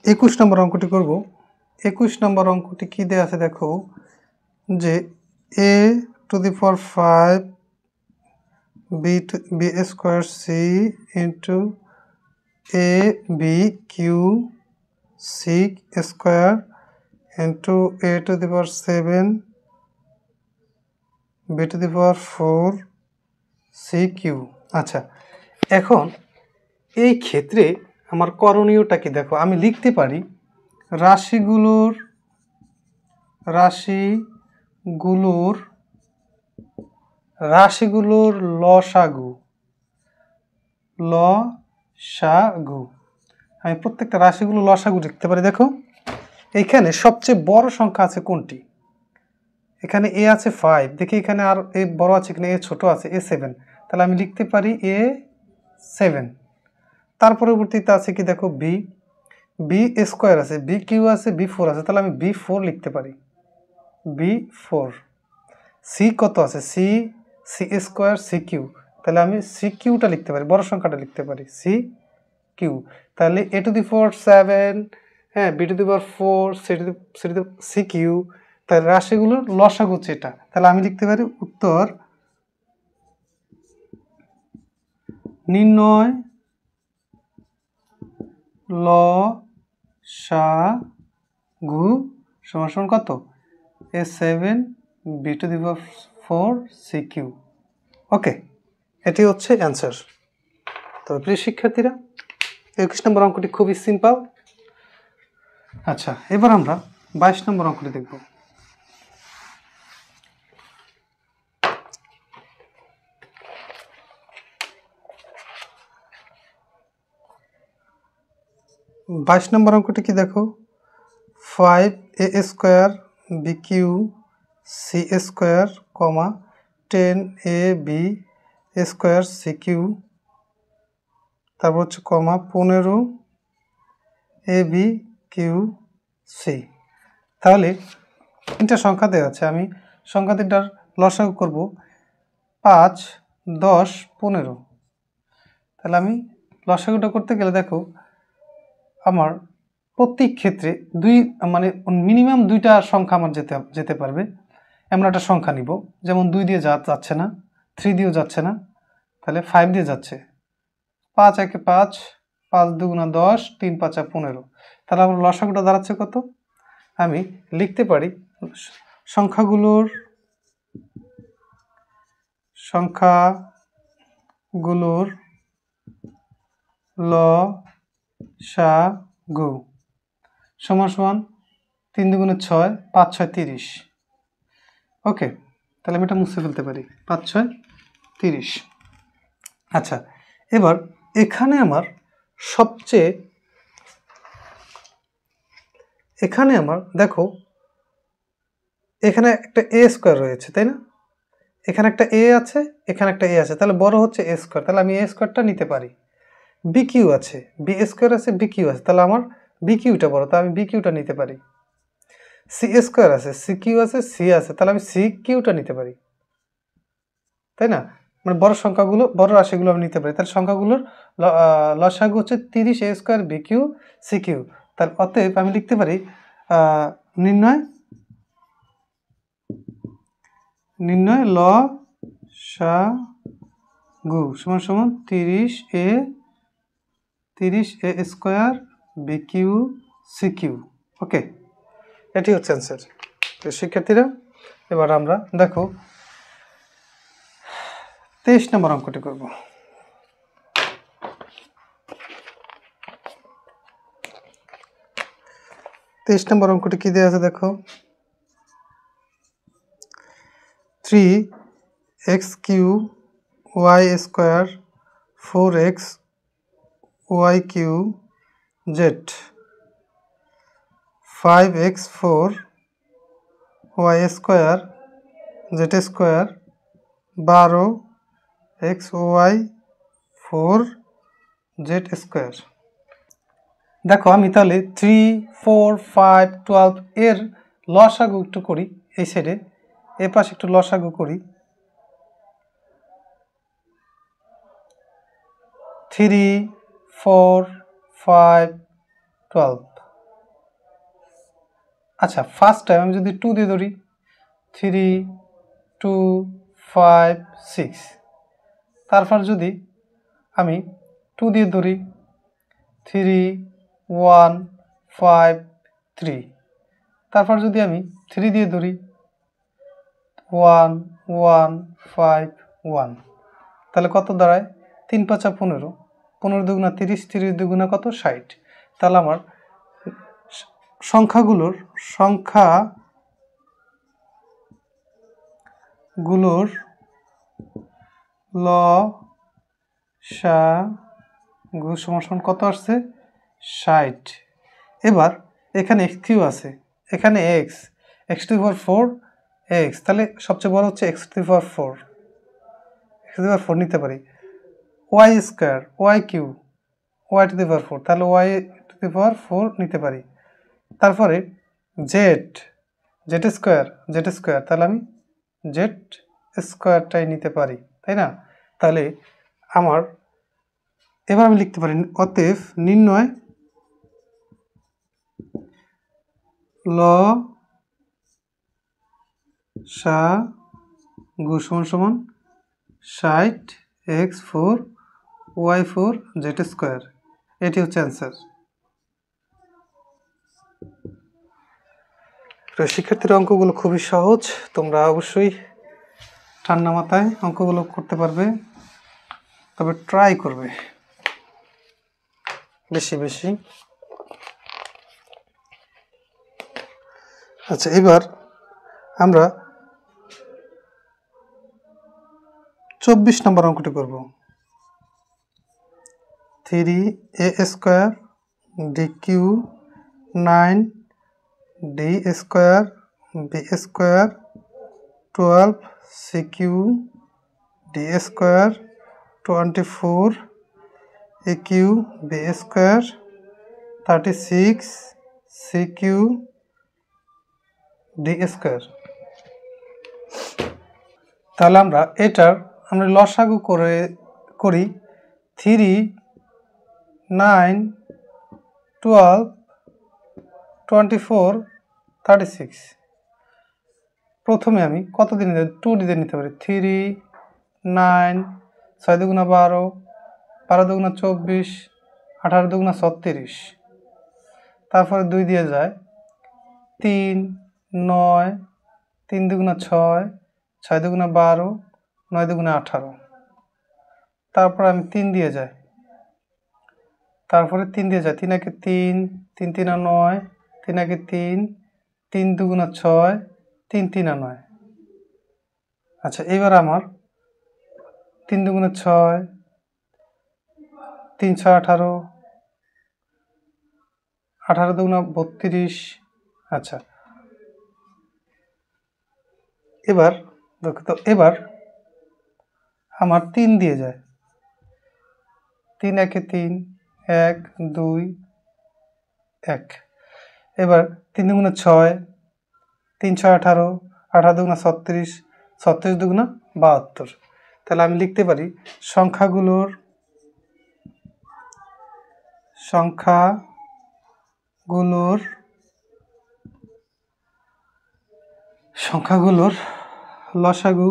21 নম্বর অঙ্কটি করব। 21 নম্বর অঙ্কটি কি দেয়া আছে দেখো, যে a to the power 5 b square c into a b q c square into a to the power 7 b to the power 4 c q। আচ্ছা, এখন এই ক্ষেত্রে আমার করণীয়টা কি দেখো, আমি লিখতে পারি রাশিগুলোর লসাগু। আমি প্রত্যেকটা রাশিগুলো লসাগু লিখতে পারি। দেখো এইখানে সবচেয়ে বড় সংখ্যা আছে কোনটি? এখানে এ আছে 5, দেখি এখানে আর এ বড় আছে কিনা, এ ছোট আছে, এ 7, তাহলে আমি লিখতে পারি এ 7। তার পরবর্তীতে আছে কি দেখো বি স্কোয়ার আছে, বি কিউ আছে, বি 4 আছে, তাহলে আমি বি 4 লিখতে পারি, বি 4। সি কত আছে, সি স্কোয়ার সি কিউ, তাহলে আমি সি কিউটা লিখতে পারি, বড় সংখ্যাটা লিখতে পারি সি কিউ। তাহলে এ টু দি পাওয়ার 7, হ্যাঁ, B to the power 4, C cube, তাহলে রাশিগুলোর লসাগু যেটা, তাহলে আমি লিখতে পারি উত্তর নির্ণয় লসাগু সমান কত, a 7 b to the power 4 C cube. Okay, এটি হচ্ছে অ্যান্সার। তবে প্রিয় শিক্ষার্থীরা, 21 নম্বর অঙ্কটি খুবই সিম্পল। আচ্ছা, এবার আমরা 22 নম্বর অঙ্কটি দেখব। বাইশ নম্বর অঙ্কটি কি দেখো, 5a square B cube C square comma 10ab square C cube, তারপর হচ্ছে কমা 15ab কিউ সি। তাহলে তিনটা সংখ্যা দেওয়া আছে, আমি সংখ্যা তিনটার লসাগু করব, 5, 10, 15। তাহলে আমি লসাগুটা করতে গেলে দেখো আমার প্রত্যেক ক্ষেত্রে মিনিমাম দুইটা সংখ্যা আমার যেতে পারবে। এমন একটা সংখ্যা নিব, যেমন 2 দিয়ে যাচ্ছে না, 3 দিয়েও যাচ্ছে না, তাহলে 5 দিয়ে যাচ্ছে। 5 একে 5, 5 দুগুণা 10, 3 5 15। তাহলে আমার লসাগুটা দাঁড়াচ্ছে কত? আমি লিখতে পারি সংখ্যাগুলোর লসাগু সমান 3 দুগুণে 6, 5 6 30। ওকে, তাহলে আমি এটা মুছে ফেলতে পারি, 5 6 30। আচ্ছা, এবার এখানে আমার দেখো এখানে একটা এ স্কোয়ার রয়েছে, তাই না? এখানে একটা এ আছে, এখানে একটা এ আছে, তাহলে বড় হচ্ছে এ স্কোয়ার, তাহলে আমি এ স্কোয়ারটা নিতে পারি। বি কিউ আছে, বি স্কোয়ার আছে, বি কিউ আছে, তাহলে আমার বি কিউটা বড়, তাহলে আমি বি কিউটা নিতে পারি। সি স্কোয়ার আছে, সি কিউ আছে, সি আছে, তাহলে আমি সি কিউটা নিতে পারি, তাই না? মানে বড় সংখ্যাগুলো, বড় রাশিগুলো আমি নিতে পারি। তাহলে সংখ্যাগুলোর লসাগু হচ্ছে 30 a square B cube c cube. তাহলে অতএব আমি লিখতে পারি নির্ণয় লসাগু সমান 30 a square B cube c cube. Okay, এটি হচ্ছে অ্যান্সার। তো শিক্ষার্থীরা, এবার আমরা দেখো 23 নম্বর অঙ্কটি করব। নম্বর অঙ্কটি কি দেওয়া আছে দেখো, 3x cube Y square 4x Y cube Z 5x 4 Y square Z square 12x Y 4 Z square. দেখো আমি তাহলে 3, 4, 5, 12 এর লসাগু একটু করি, এই সাইডে এ পাশে একটু লসাগু করি। 3, 4, 5, 12, আচ্ছা ফার্স্ট টাইম আমি যদি 2 দিয়ে ধরি 3 2 5 6, তারপর যদি আমি 2 দিয়ে ধরি 3 1 5 3, তারপর যদি আমি 3 দিয়ে ধরি 1 1 5 1, তাহলে কত দাঁড়ায় 3 5 15, 15 দুগুণা 30, 30 দুগুণা কত 60। তাহলে আমার সংখ্যাগুলোর লসাগু সমান কত আসছে 60। এবার এখানে x কিউ আছে, এখানে x to the power 4 x, তাহলে সবচেয়ে বড় হচ্ছে x to the power 4, x to the power 4 নিতে পারি। y square y cube y to the power 4, তাহলে y টু দি পাওয়ার 4 নিতে পারি। তারপরে z স্কয়ার তাহলে আমি z স্কয়ারটাই নিতে পারি, তাই না? তাহলে আমার এবার আমি লিখতে পারি অতএব নির্ণয় লসাগু সমান 60 x4 y4 z স্কয়ার, এটি হচ্ছে অ্যান্সার। শিক্ষার্থীর অঙ্কগুলো খুবই সহজ, তোমরা অবশ্যই ঠান্ডা মাথায় অঙ্কগুলো করতে পারবে, তবে ট্রাই করবে বেশি বেশি। আচ্ছা এবার আমরা 24 নম্বর অঙ্কটি করব। 3a square dq 9d square b square 12cq d square 24aq b square 36cq d square. তাহলে আমরা লসাগু করি 3 9 12 24 36। প্রথমে আমি কত দিন 2 দিয়ে নিতে পারি, 3 9 6 দুগুণা 12 12 দুগুণা 24 18 দুগুণা 36, তারপরে 2 দিয়ে যায় 3 9 3 দুগুণা 6 6 দুগুণা 12 9 দুগুণা 18, তারপর আমি 3 দিয়ে যাই, তারপরে 3 দিয়ে যায় 3 একে 3 3 3 9 3 একে 3 3 দুগুণা 6 3 3 9। আচ্ছা এবার আমার 3 দুগুণা 6 3 6 18 18 দুগুণা 32। আচ্ছা এবার আমার 3 দিয়ে যায়, 3 একে 3 1 2 1। এবার 3 দুগুণা 6 3 6 18 18 দুগুণা 36 36 দুগুণা 72। তাহলে আমি লিখতে পারি সংখ্যাগুলোর লসাগু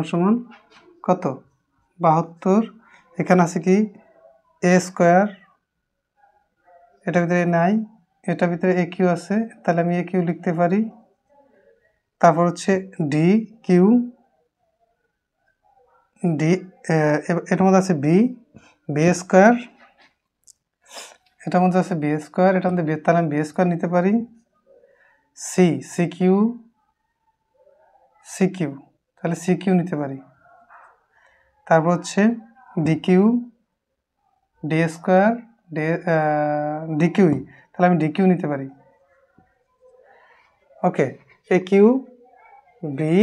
সমান কত 72। এখানে আছে কি a স্কয়ার, এটার ভিতরে নাই, এটার ভিতরে a কিউ আছে, তাহলে আমি a কিউ লিখতে পারি। তারপর হচ্ছে d কিউ এটার মধ্যে আছে b স্কয়ার, এটার মধ্যে আছে b স্কয়ার, এটার মধ্যে তাহলে আমি b স্কয়ার নিতে পারি। সি কিউ তাহলে সি কিউ নিতে পারি। তারপর হচ্ছে d cube d square d cube, তাহলে আমি ডি কিউ নিতে পারি। Okay, a cube b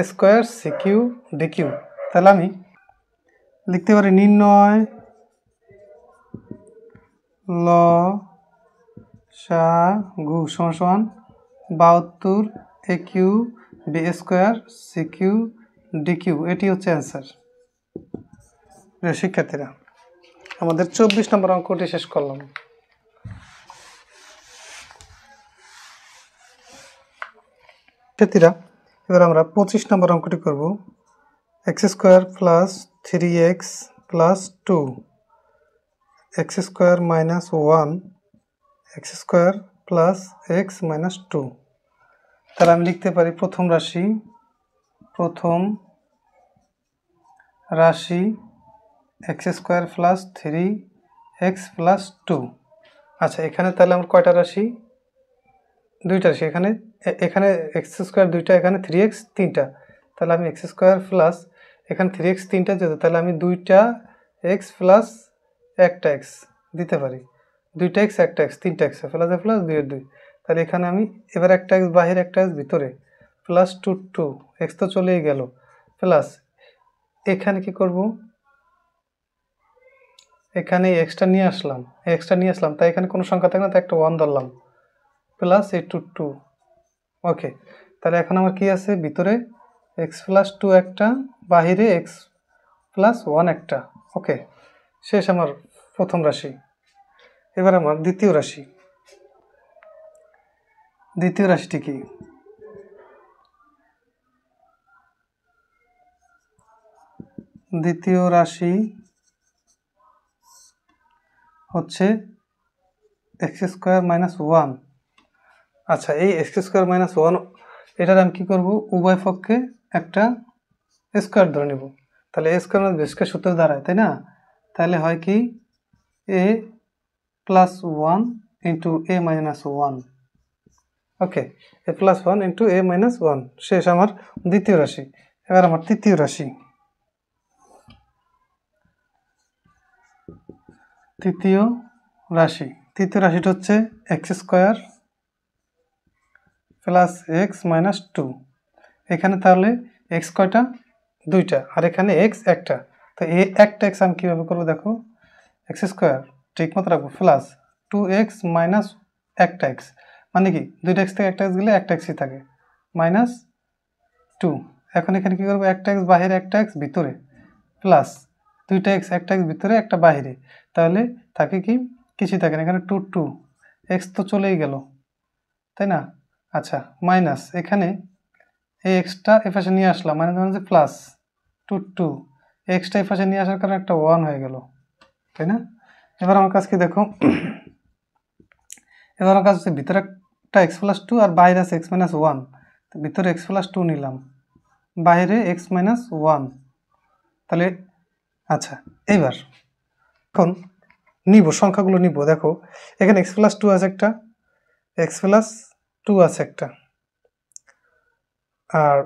square c cube d cube, তাহলে আমি লিখতে পারি নির্ণয় লসাগু সমান 72 a cube b square c cube d cube, এটি হচ্ছে অ্যান্সার। শিক্ষার্থীরা আমাদের 24 নম্বর অঙ্কটি শেষ করলাম। শিক্ষার্থীরা এবার আমরা 25 নম্বর অঙ্কটি করব। X square plus 3x plus 2 x square minus 1 x square plus x minus 2। তাহলে আমি লিখতে পারি প্রথম রাশি x square plus 3x plus 2। আচ্ছা, এখানে তাহলে আমার কয়টা রাশি? দুইটা রাশি। এখানে এক্স স্কোয়ার দুইটা, এখানে 3x তিনটা। তাহলে আমি এক্স স্কোয়ার প্লাস এখানে 3x তিনটা যেত, তাহলে আমি দুইটা এক্স প্লাস একটা এক্স দিতে পারি। দুইটা এক্স একটা এক্স, তিনটা এক্স প্লাস প্লাস 2 তাহলে এখানে আমি এবার একটা এক্স বাহিরে একটা এক্স ভিতরে প্লাস 2 এক্স তো চলেই গেল, প্লাস এখানে কি করব, এখানে এক্সটা নিয়ে আসলাম তাই এখানে কোনো সংখ্যা থাকে না, তাই একটা 1 ধরলাম, প্লাস এই 2 ওকে। তাহলে এখন আমার কি আছে, ভিতরে এক্স প্লাস 2 একটা, বাহিরে এক্স প্লাস 1 একটা। ওকে, শেষ আমার প্রথম রাশি। এবার আমার দ্বিতীয় রাশিটি কি? দ্বিতীয় রাশি হচ্ছে এক্স স্কোয়ার মাইনাস 1। আচ্ছা, এই এক্স স্কোয়ার মাইনাস 1 এটার আমি কী করবো, উভয় পক্ষে একটা স্কোয়ার ধরে নেব। তাহলে এ স্কোয়ার মাইনাস বি স্কোয়ার সূত্র দাঁড়ায়, তাই না? তাহলে হয় কি, এ প্লাস 1 ইন্টু এ মাইনাস 1। ওকে, এ প্লাস 1 ইন্টু এ মাইনাস 1। শেষ আমার দ্বিতীয় রাশি। এবার আমার তৃতীয় রাশিটা হচ্ছে x square plus x minus 2। এখানে তাহলে এক্স কয়টা? দুইটা, আর এখানে এক্স একটা। তো এই একটা এক্স আমি কীভাবে করবো দেখো, এক্স স্কোয়ার ঠিক মতো রাখবো প্লাস 2x মাইনাস একটা এক্স, মানে কি দুইটা এক্স থেকে একটা এক্স গেলে একটা এক্সই থাকে, মাইনাস 2। এখন এখানে কী করবো, একটা এক্স বাহিরে একটা এক্স ভিতরে প্লাস দুইটা এক্স, একটা এক্স ভিতরে একটা বাহিরে, তাহলে থাকে কি, কিছুই থাকে না, এখানে 2 এক্স তো চলেই গেল, তাই না? আচ্ছা, মাইনাস এখানে এই এক্সটা এপাশে নিয়ে আসলাম, মানে প্লাস 2 এক্সটা এপাশে নিয়ে আসার কারণে একটা 1 হয়ে গেল, তাই না? এবার আমার কাছে কি দেখো, এবার আমার কাছে ভিতরে একটা এক্স প্লাস 2 আর বাইরে আছে এক্স মাইনাস 1। ভিতরে এক্স প্লাস 2 নিলাম, বাইরে এক্স মাইনাস 1। তাহলে আচ্ছা, এইবার এখন সংখ্যাগুলো নিব। দেখো এখানে এক্স প্লাস 2 আছে একটা, এক্স প্লাস 2 আছে একটা, আর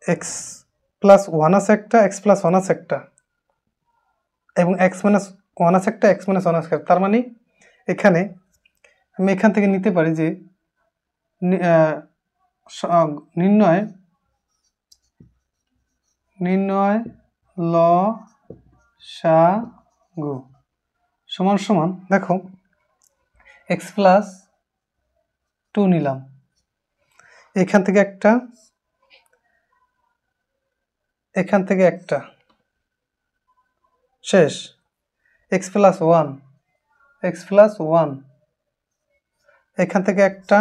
এক্স প্লাস 1 আছে একটা, এক্স প্লাস 1 আছে একটা, এবং এক্স মাইনাস 1 আছে একটা, এক্স মাইনাস 1 আছে একটা। তার মানে এখানে আমি এখান থেকে নিতে পারি যে নির্ণয় লসাগু সমান সমান, দেখো এক্স প্লাস 2 নিলাম, এখান থেকে একটা, এখান থেকে একটা, শেষ এক্স প্লাস 1 এখান থেকে একটা,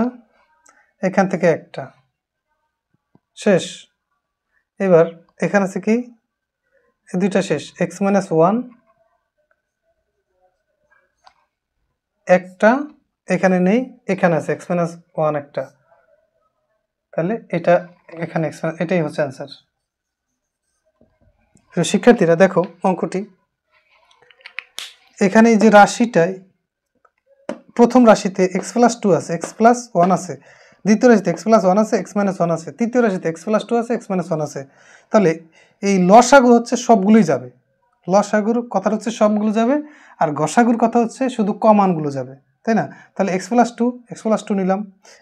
এখান থেকে একটা, শেষ। এবার এখানে আছে কি, দুইটা শেষ, এক্স মাইনাস 1 একটা, এখানে নেই, এখানে আছে এক্স মাইনাস 1 একটা, তাহলে এটা এখানে এটাই হচ্ছে অ্যান্সার। শিক্ষার্থীরা দেখো অঙ্কটি, এখানে এই যে রাশিটায় প্রথম রাশিতে এক্স প্লাস 2 আছে, এক্স প্লাস 1 আছে, দ্বিতীয় রাশিতে এক্স প্লাস 1 আছে, এক্স মাইনাস 1 আছে, তৃতীয় রাশিতে এক্স প্লাস 2 আছে, এক্স মাইনাস 1 আছে। তাহলে এই লসাগু হচ্ছে সবগুলোই যাবে, লসাগুর কথা হচ্ছে সবগুলো যাবে, আর গসাগুর কথা হচ্ছে শুধু কমানগুলো যাবে, তাই না? তাহলে এক্স প্লাস 2 নিলাম,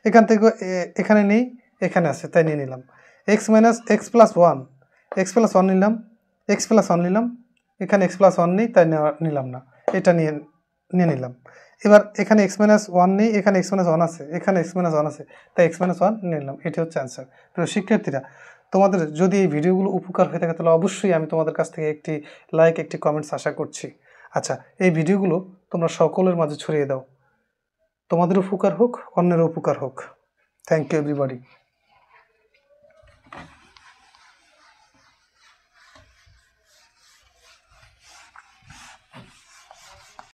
এখান থেকে এখানে নেই, এখানে আছে তাই নিয়ে নিলাম। এক্স মাইনাস এক্স প্লাস 1 নিলাম, এক্স প্লাস 1 নিলাম, এখানে এক্স প্লাস 1 নেই তাই নিলাম না, এটা নিয়ে নিলাম। এবার এখানে এক্স মাইনাস 1 নেই, এখানে এক্স মাইনাস 1 আছে, এখানে এক্স মাইনাস 1 আছে, তাই এক্স মাইনাস 1 নিয়ে নিলাম। এটি হচ্ছে অ্যান্সার। প্রিয় শিক্ষার্থীরা, তোমাদের যদি এই ভিডিওগুলো উপকার হয়ে থাকে তাহলে অবশ্যই আমি তোমাদের কাছ থেকে একটি লাইক, একটি কমেন্টস আশা করছি। আচ্ছা, এই ভিডিওগুলো তোমরা সকলের মাঝে ছড়িয়ে দাও, তোমাদের উপকার হোক, অন্যের উপকার হোক। Thank you everybody.